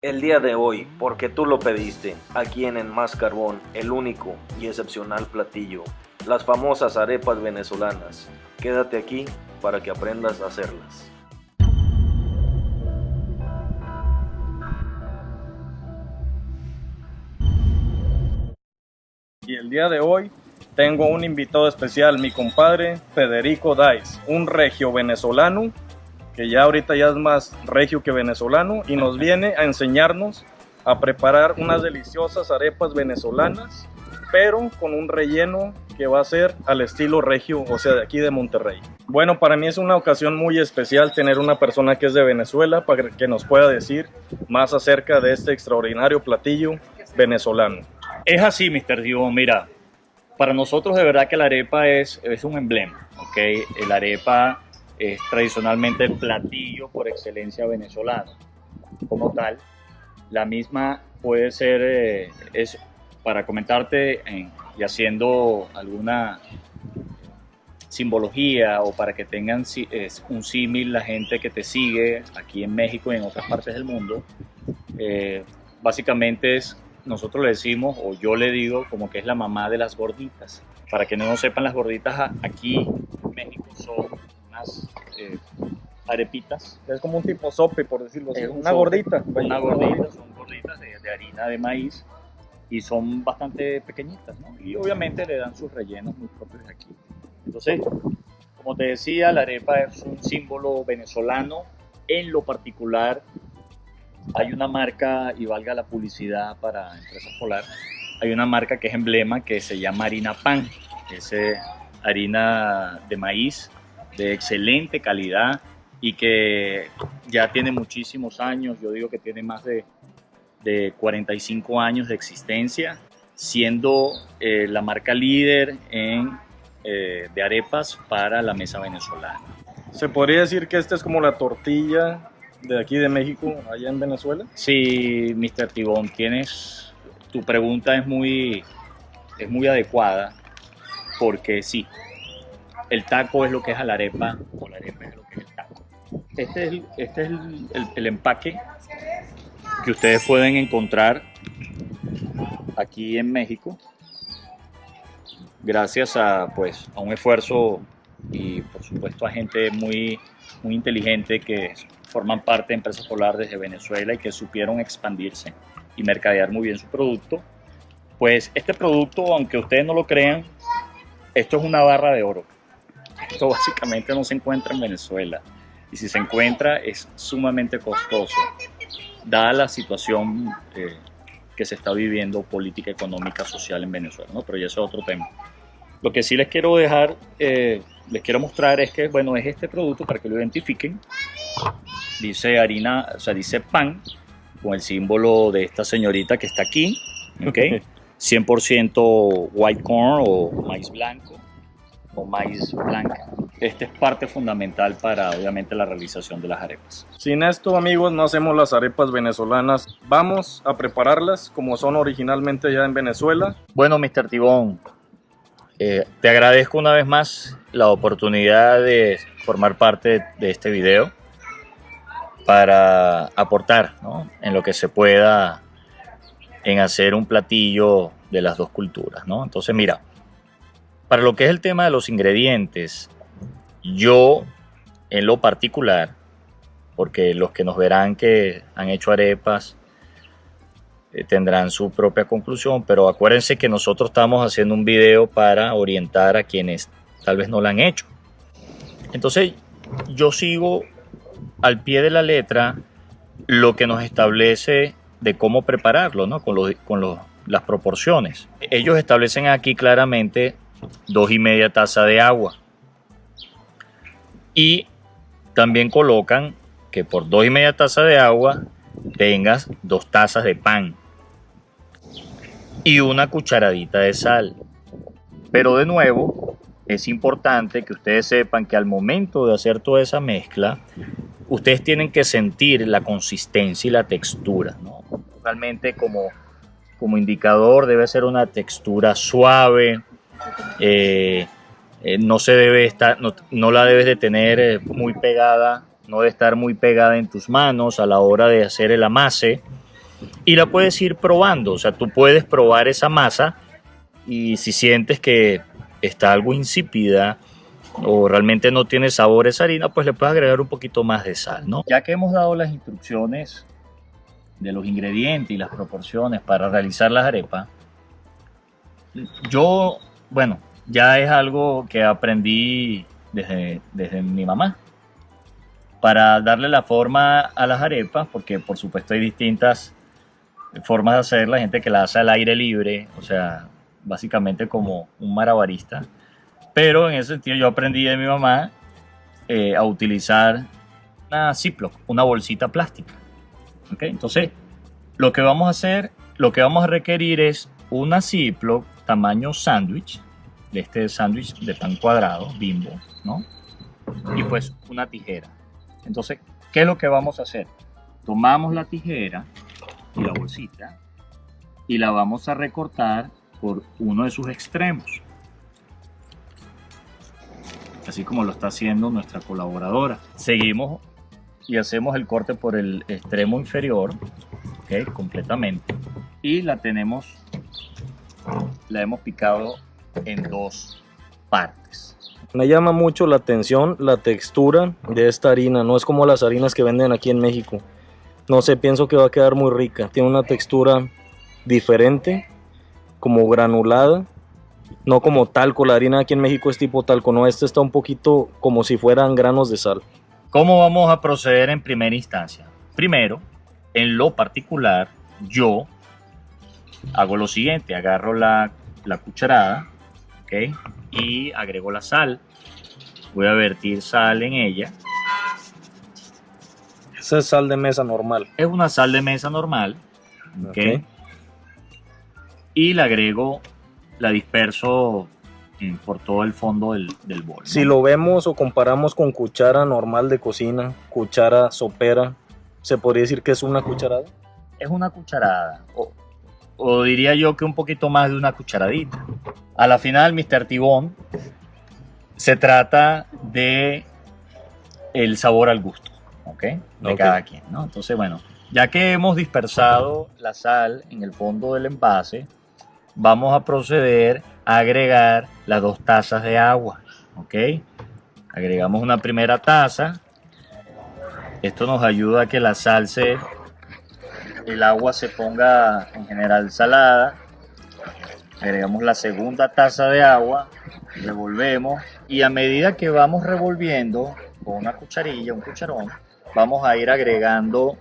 El día de hoy, porque tú lo pediste, aquí en Más Carbón, el único y excepcional platillo, las famosas arepas venezolanas. Quédate aquí para que aprendas a hacerlas. Y el día de hoy tengo un invitado especial, mi compadre Federico Dais, un regio venezolano, que ya ahorita ya es más regio que venezolano, y nos viene a enseñarnos a preparar unas deliciosas arepas venezolanas, pero con un relleno que va a ser al estilo regio, o sea, de aquí de Monterrey. Bueno, para mí es una ocasión muy especial tener una persona que es de Venezuela para que nos pueda decir más acerca de este extraordinario platillo venezolano. Es así, Mr. Divo. Mira, para nosotros de verdad que la arepa es un emblema, ¿ok? La arepa es tradicionalmente el platillo por excelencia venezolano. Como tal, la misma puede ser, es para comentarte y haciendo alguna simbología o para que tengan un símil la gente que te sigue aquí en México y en otras partes del mundo. Básicamente nosotros le decimos, o yo le digo, como que es la mamá de las gorditas. Para que no sepan, las gorditas aquí en México son unas arepitas. Es como un tipo sope, por decirlo así. Una gordita. Una gordita, son gorditas de harina de maíz y son bastante pequeñitas, ¿no? Y obviamente le dan sus rellenos muy propios de aquí. Entonces, como te decía, la arepa es un símbolo venezolano. En lo particular, hay una marca, y valga la publicidad para Empresas Polar, hay una marca que es emblema que se llama Harina Pan. Es harina de maíz de excelente calidad y que ya tiene muchísimos años. Yo digo que tiene más de 45 años de existencia, siendo la marca líder de arepas para la mesa venezolana. ¿Se podría decir que esta es como la tortilla de aquí de México, allá en Venezuela? Sí, Mr. Tibón, tu pregunta es muy adecuada, porque sí, el taco es lo que es a la arepa, o la arepa es lo que es el taco. Este es el empaque que ustedes pueden encontrar aquí en México, gracias a un esfuerzo y por supuesto a gente muy inteligente que forman parte de Empresas Polar desde Venezuela y que supieron expandirse y mercadear muy bien su producto. Pues este producto, aunque ustedes no lo crean, esto es una barra de oro. Esto básicamente no se encuentra en Venezuela, y si se encuentra es sumamente costoso, dada la situación que se está viviendo política, económica, social en Venezuela, ¿no? Pero ya eso es otro tema. Lo que sí les quiero dejar, les quiero mostrar es que, bueno, es este producto para que lo identifiquen. Dice harina, o sea, dice pan, con el símbolo de esta señorita que está aquí, ¿ok? 100% white corn o maíz blanco o maíz blanca. Este es parte fundamental para, obviamente, la realización de las arepas. Sin esto, amigos, no hacemos las arepas venezolanas. Vamos a prepararlas como son originalmente allá en Venezuela. Bueno, Mr. Tibón, te agradezco una vez más la oportunidad de formar parte de este video para aportar, ¿no?, en lo que se pueda en hacer un platillo de las dos culturas, ¿no? Entonces, mira, para lo que es el tema de los ingredientes, yo en lo particular, porque los que nos verán que han hecho arepas tendrán su propia conclusión, pero acuérdense que nosotros estamos haciendo un video para orientar a quienes tal vez no lo han hecho. Entonces, yo sigo al pie de la letra lo que nos establece de cómo prepararlo, ¿no?, con las proporciones. Ellos establecen aquí claramente 2,5 tazas de agua y también colocan que por 2,5 tazas de agua tengas 2 tazas de pan y una cucharadita de sal. Pero de nuevo, es importante que ustedes sepan que al momento de hacer toda esa mezcla, ustedes tienen que sentir la consistencia y la textura, ¿no? Realmente como indicador debe ser una textura suave, no se debe estar, no la debes de tener muy pegada, no debe estar muy pegada en tus manos a la hora de hacer el amase, y la puedes ir probando. O sea, tú puedes probar esa masa y si sientes que está algo insípida o realmente no tiene sabor esa harina, pues le puedes agregar un poquito más de sal, ¿no? Ya que hemos dado las instrucciones de los ingredientes y las proporciones para realizar las arepas, bueno, ya es algo que aprendí desde mi mamá. Para darle la forma a las arepas, porque por supuesto hay distintas formas de hacerla, hay gente que la hace al aire libre, o sea, básicamente como un malabarista. Pero en ese sentido yo aprendí de mi mamá a utilizar una Ziploc, una bolsita plástica. ¿Okay? Entonces, lo que vamos a requerir es una Ziploc tamaño sándwich, de este sándwich de pan cuadrado, Bimbo, ¿no? Y pues una tijera. Entonces, ¿qué es lo que vamos a hacer? Tomamos la tijera y la bolsita y la vamos a recortar por uno de sus extremos, así como lo está haciendo nuestra colaboradora. Seguimos y hacemos el corte por el extremo inferior, ¿okay? Completamente, y la hemos picado en dos partes. Me llama mucho la atención la textura de esta harina, no es como las harinas que venden aquí en México. No sé, pienso que va a quedar muy rica, tiene una textura diferente, como granulada, no como talco. La harina aquí en México es tipo talco, no, esta está un poquito como si fueran granos de sal. ¿Cómo vamos a proceder en primera instancia? Primero, en lo particular, yo hago lo siguiente: agarro la cucharada, ¿okay? Y agrego la sal. Voy a vertir sal en ella. Esa es sal de mesa normal. Es una sal de mesa normal, ¿okay? Y la agrego, la disperso por todo el fondo del bol, ¿no? Si lo vemos o comparamos con cuchara normal de cocina, cuchara sopera, ¿se podría decir que es una cucharada? Es una cucharada, o diría yo que un poquito más de una cucharadita. A la final, Mr. Tibón, se trata de el sabor al gusto, ¿ok? De cada quien, ¿no? Entonces, bueno, ya que hemos dispersado la sal en el fondo del envase, vamos a proceder a agregar las 2 tazas de agua, ¿ok? Agregamos una primera taza. Esto nos ayuda a que el agua se ponga en general salada. Agregamos la segunda taza de agua, revolvemos y a medida que vamos revolviendo con una cucharilla, un cucharón, vamos a ir agregando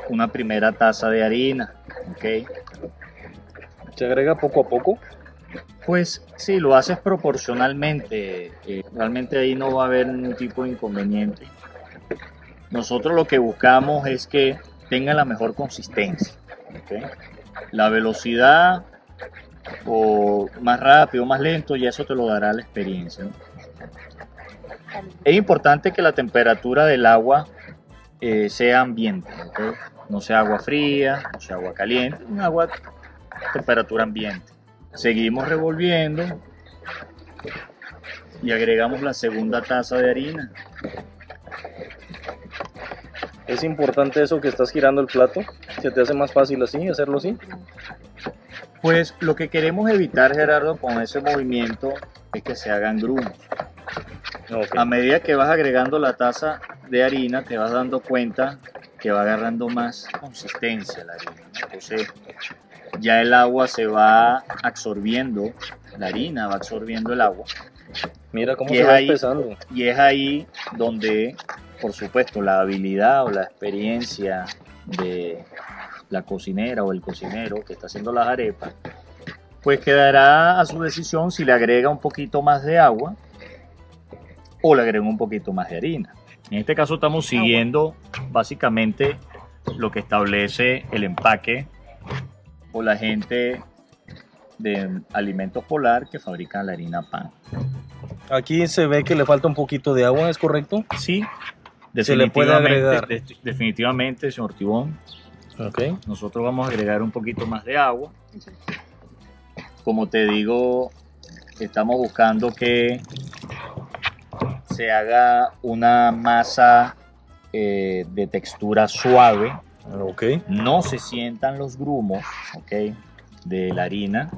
una primera taza de harina, ¿ok? ¿Se agrega poco a poco? Pues sí, lo haces proporcionalmente, realmente ahí no va a haber ningún tipo de inconveniente. Nosotros lo que buscamos es que tenga la mejor consistencia, ¿okay? La velocidad, o más rápido o más lento, y eso te lo dará la experiencia, ¿no? Es importante que la temperatura del agua sea ambiente, ¿okay? No sea agua fría, no sea agua caliente, un agua temperatura ambiente. Seguimos revolviendo y agregamos la segunda taza de harina. ¿Es importante eso que estás girando el plato? ¿Se te hace más fácil así, hacerlo así? Pues lo que queremos evitar, Gerardo, con ese movimiento es que se hagan grumos. Okay. A medida que vas agregando la taza de harina, te vas dando cuenta que va agarrando más consistencia la harina, ¿no? Entonces ya el agua se va absorbiendo, la harina va absorbiendo el agua. Mira cómo se va espesando. Y es ahí donde, por supuesto, la habilidad o la experiencia de la cocinera o el cocinero que está haciendo las arepas, pues quedará a su decisión si le agrega un poquito más de agua o le agrega un poquito más de harina. En este caso estamos siguiendo básicamente lo que establece el empaque o la gente de Alimentos Polar que fabrican la harina pan. Aquí se ve que le falta un poquito de agua, ¿es correcto? Sí, se le puede agregar. Definitivamente, señor Tibón. Okay. Nosotros vamos a agregar un poquito más de agua. Como te digo, estamos buscando que se haga una masa de textura suave, Ok. No se sientan los grumos, ¿ok?, de la harina.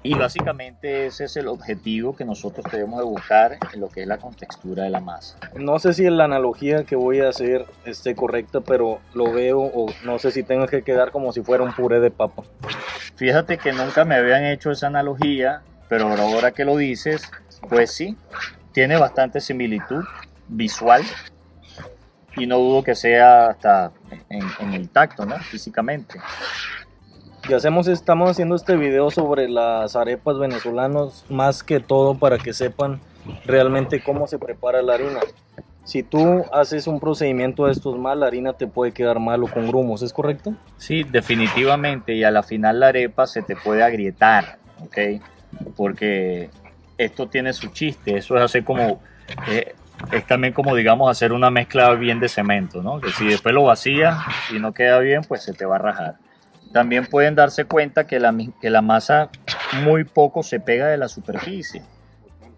Y básicamente ese es el objetivo que nosotros debemos de buscar en lo que es la contextura de la masa. No sé si la analogía que voy a hacer esté correcta, pero lo veo, o no sé si tenga que quedar como si fuera un puré de papa. Fíjate que nunca me habían hecho esa analogía, pero ahora que lo dices, pues sí, tiene bastante similitud visual y no dudo que sea hasta en el tacto, ¿no?, físicamente. Y estamos haciendo este video sobre las arepas venezolanas, más que todo para que sepan realmente cómo se prepara la harina. Si tú haces un procedimiento de estos mal, la harina te puede quedar mal o con grumos, ¿es correcto? Sí, definitivamente, y a la final la arepa se te puede agrietar, ¿ok? Porque esto tiene su chiste, eso es hacer como, es también como, digamos, hacer una mezcla bien de cemento, ¿no? Que si después lo vacías y no queda bien, pues se te va a rajar. También pueden darse cuenta que la masa muy poco se pega de la superficie.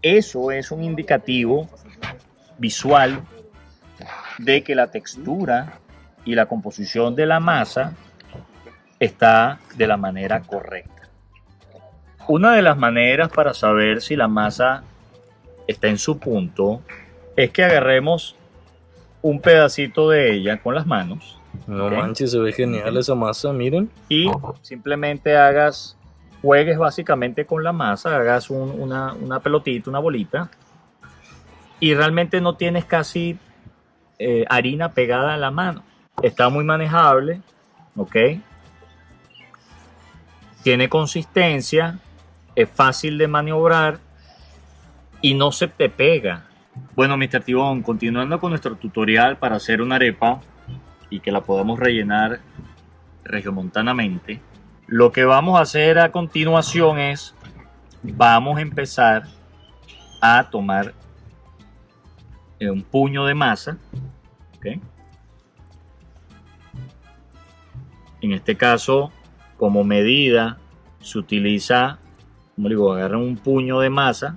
Eso es un indicativo visual de que la textura y la composición de la masa está de la manera correcta. Una de las maneras para saber si la masa está en su punto es que agarremos un pedacito de ella con las manos. No Ok. manches, se ve genial esa masa, miren. Y simplemente juegues básicamente con la masa, hagas una pelotita, una bolita, y realmente no tienes casi harina pegada en la mano. Está muy manejable, ¿ok? Tiene consistencia, es fácil de maniobrar y no se te pega. Bueno, Mr. Tibón, continuando con nuestro tutorial para hacer una arepa y que la podamos rellenar regiomontanamente, lo que vamos a hacer a continuación es, vamos a empezar a tomar un puño de masa, ¿okay? En este caso, como medida, se utiliza, como digo, agarran un puño de masa,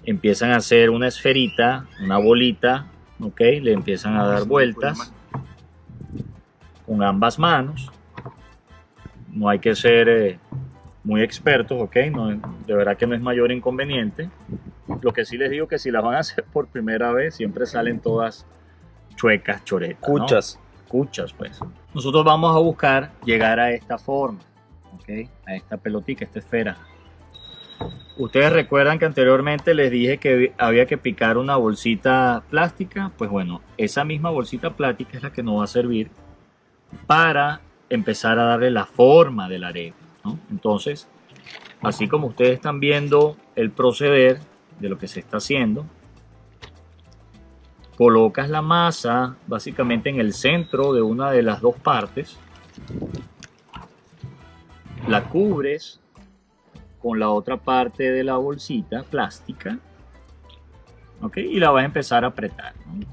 empiezan a hacer una esferita, una bolita, ¿ok? Le empiezan a dar vueltas con ambas manos. No hay que ser muy expertos, ¿ok? No, de verdad que no es mayor inconveniente. Lo que sí les digo que si las van a hacer por primera vez, siempre salen todas chuecas, choretas, ¿no? Cuchas. Cuchas, pues. Nosotros vamos a buscar llegar a esta forma, ¿ok? A esta pelotica, esta esfera. Ustedes recuerdan que anteriormente les dije que había que picar una bolsita plástica. Pues bueno, esa misma bolsita plástica es la que nos va a servir para empezar a darle la forma de la arepa, ¿no? Entonces, así como ustedes están viendo el proceder de lo que se está haciendo, colocas la masa básicamente en el centro de una de las dos partes, la cubres con la otra parte de la bolsita plástica, ¿ok? Y la vas a empezar a apretar, ¿no?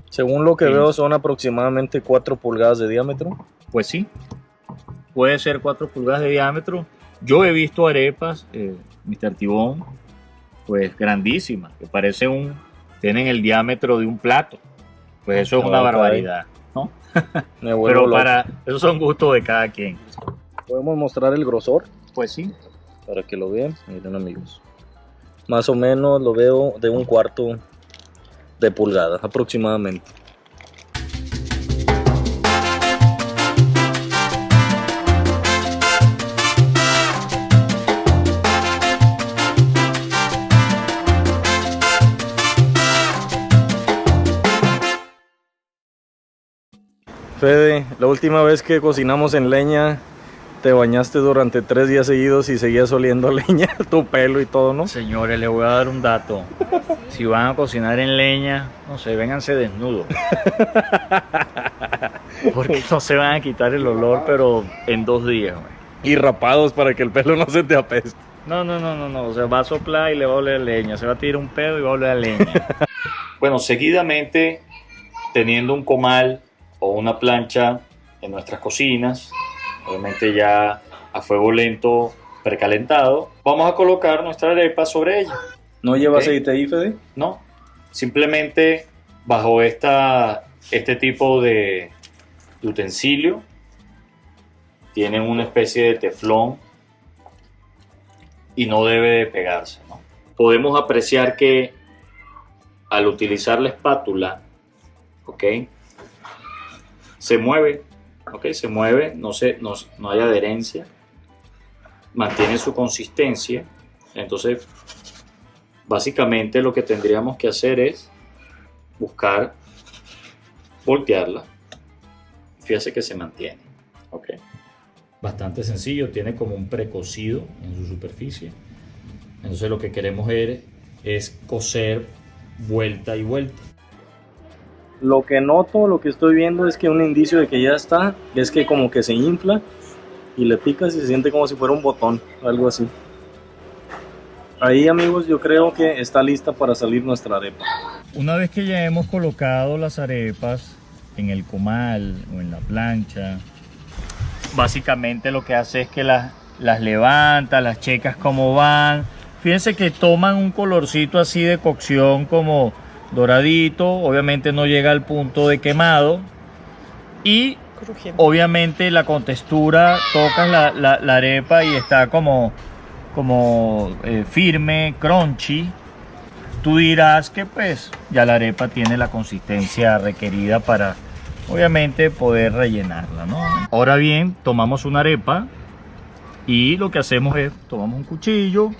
Según lo que Sí. veo, son aproximadamente 4 pulgadas de diámetro. Pues sí, puede ser 4 pulgadas de diámetro. Yo he visto arepas, Mr. Tibón, pues grandísimas, que tienen el diámetro de un plato. Pues eso es una Ok. barbaridad, ¿no? Me vuelvo Pero loco. esos son gustos de cada quien. Podemos mostrar el grosor Pues sí. para que lo vean. Miren, amigos. Más o menos lo veo de 1/4 de pulgada aproximadamente. Fede, la última vez que cocinamos en leña, te bañaste durante 3 días seguidos y seguías oliendo a leña, tu pelo y todo, ¿no? Señores, les voy a dar un dato. Si van a cocinar en leña, no sé, vénganse desnudos. Porque no se van a quitar el olor, pero en 2 días, güey. Y rapados para que el pelo no se te apeste. No. O sea, va a soplar y le va a oler a leña. Se va a tirar un pedo y va a oler a leña. Bueno, seguidamente, teniendo un comal o una plancha en nuestras cocinas, obviamente ya a fuego lento, precalentado, vamos a colocar nuestra arepa sobre ella. ¿No lleva Ok. aceite ahí, Fede? No, simplemente bajo esta Este tipo de utensilio tiene una especie de teflón y no debe de pegarse, ¿no? Podemos apreciar que al utilizar la espátula, ¿ok?, se mueve, ¿ok?, se mueve, no hay adherencia, mantiene su consistencia. Entonces, básicamente lo que tendríamos que hacer es buscar voltearla. Fíjese que se mantiene, ¿ok? Bastante sencillo, tiene como un precocido en su superficie. Entonces lo que queremos ver es coser vuelta y vuelta. Lo que noto, lo que estoy viendo es que un indicio de que ya está, es que como que se infla y le picas y se siente como si fuera un botón, algo así. Ahí, amigos, yo creo que está lista para salir nuestra arepa. Una vez que ya hemos colocado las arepas en el comal o en la plancha, básicamente lo que hace es que las levanta, las checas cómo van. Fíjense que toman un colorcito así de cocción como doradito, obviamente no llega al punto de quemado y obviamente la contextura, tocas la arepa y está como firme, crunchy. Tú dirás que pues ya la arepa tiene la consistencia requerida para obviamente poder rellenarla, ¿no? Ahora bien, tomamos una arepa y lo que hacemos es tomamos un cuchillo,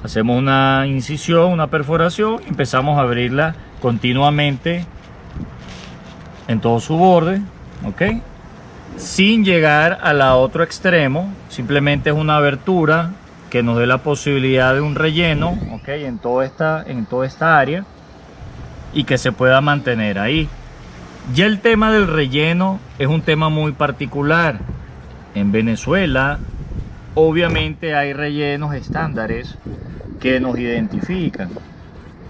hacemos una incisión, una perforación, empezamos a abrirla continuamente en todo su borde, ¿ok?, sin llegar al otro extremo. Simplemente es una abertura que nos dé la posibilidad de un relleno, ¿ok?, en toda esta área y que se pueda mantener ahí. Ya el tema del relleno es un tema muy particular. En Venezuela, obviamente hay rellenos estándares que nos identifican.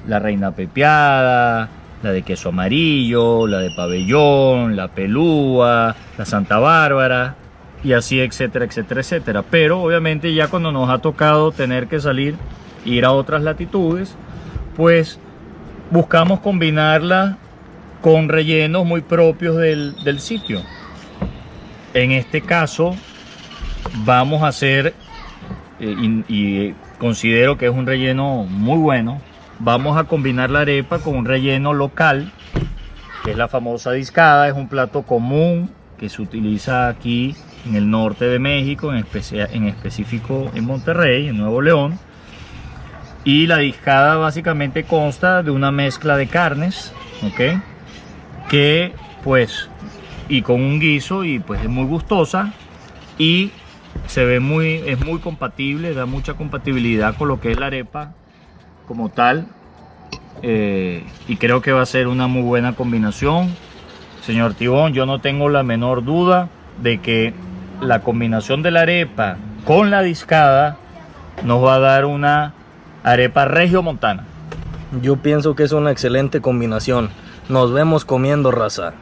La reina pepiada, la de queso amarillo, la de pabellón, la pelúa, la Santa Bárbara y así, etcétera, etcétera, etcétera. Pero obviamente ya cuando nos ha tocado tener que salir, ir a otras latitudes, pues buscamos combinarla con rellenos muy propios del sitio. En este caso vamos a hacer, y considero que es un relleno muy bueno, vamos a combinar la arepa con un relleno local, que es la famosa discada. Es un plato común que se utiliza aquí en el norte de México, en específico en Monterrey, en Nuevo León. Y la discada básicamente consta de una mezcla de carnes, ¿ok?, que pues, y con un guiso, y pues es muy gustosa y es muy compatible, da mucha compatibilidad con lo que es la arepa como tal, y creo que va a ser una muy buena combinación. Señor Tibón, yo no tengo la menor duda de que la combinación de la arepa con la discada nos va a dar una arepa regiomontana. Yo pienso que es una excelente combinación. Nos vemos comiendo, raza.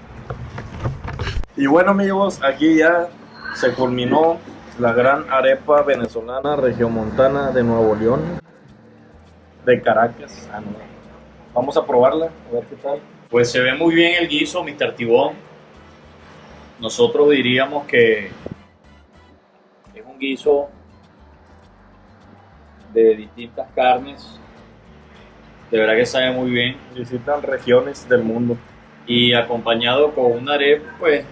Y bueno, amigos, aquí ya se culminó la gran arepa venezolana regiomontana de Nuevo León, de Caracas. Vamos a probarla, a ver qué tal. Pues se ve muy bien el guiso, Mr. Tibón. Nosotros diríamos que es un guiso de distintas carnes. De verdad que sabe muy bien. Visitan regiones del mundo. Y acompañado con una arepa, pues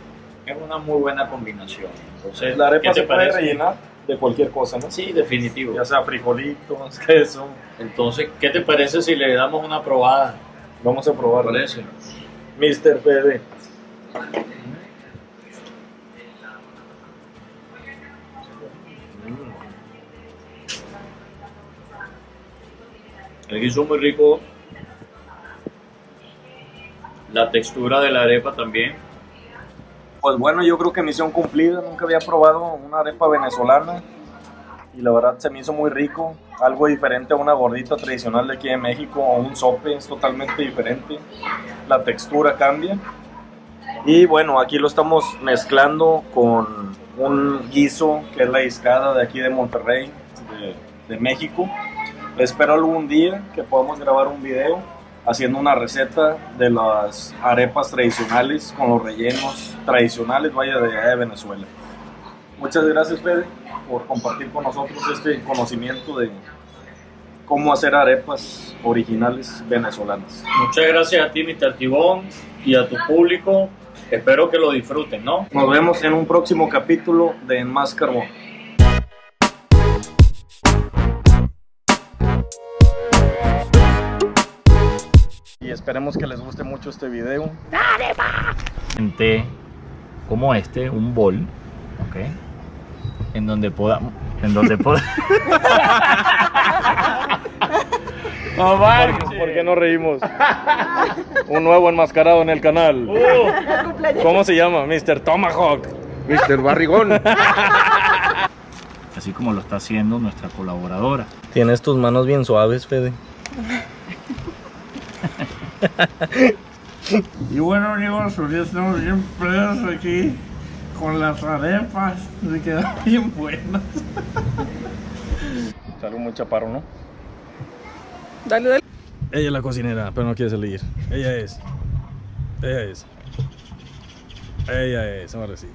es una muy buena combinación. Entonces, la arepa se puede parece? rellenar de cualquier cosa, ¿no? Sí, definitivo. Ya sea frijolitos, queso. Entonces, ¿qué te parece si le damos una probada? Vamos a probarlo. Parece. Mr. Fede. El guiso muy rico. La textura de la arepa también. Pues bueno, yo creo que misión cumplida. Nunca había probado una arepa venezolana y la verdad se me hizo muy rico. Algo diferente a una gordita tradicional de aquí de México o un sope, es totalmente diferente. La textura cambia. Y bueno, aquí lo estamos mezclando con un guiso que es la discada de aquí de Monterrey, de México. Espero algún día que podamos grabar un video haciendo una receta de las arepas tradicionales con los rellenos tradicionales, vaya, de allá de Venezuela. Muchas gracias, Fede, por compartir con nosotros este conocimiento de cómo hacer arepas originales venezolanas. Muchas gracias a ti, Mr. Tibón, y a tu público. Espero que lo disfruten, ¿no? Nos vemos en un próximo capítulo de En Más Carbón. Y esperemos que les guste mucho este video. Como este, un bol, ¿ok? En donde podamos... ¿Por qué no reímos? Un nuevo enmascarado en el canal. ¿Cómo se llama? Mr. Tomahawk. Mr. Barrigón. Así como lo está haciendo nuestra colaboradora. Tienes tus manos bien suaves, Fede. Y bueno, amigos, hoy estamos bien presos aquí con las arepas, se quedan bien buenas. Salgo muy chaparro, ¿no? Dale, dale. Ella es la cocinera, pero no quiere salir. Ella es. Ahora sí.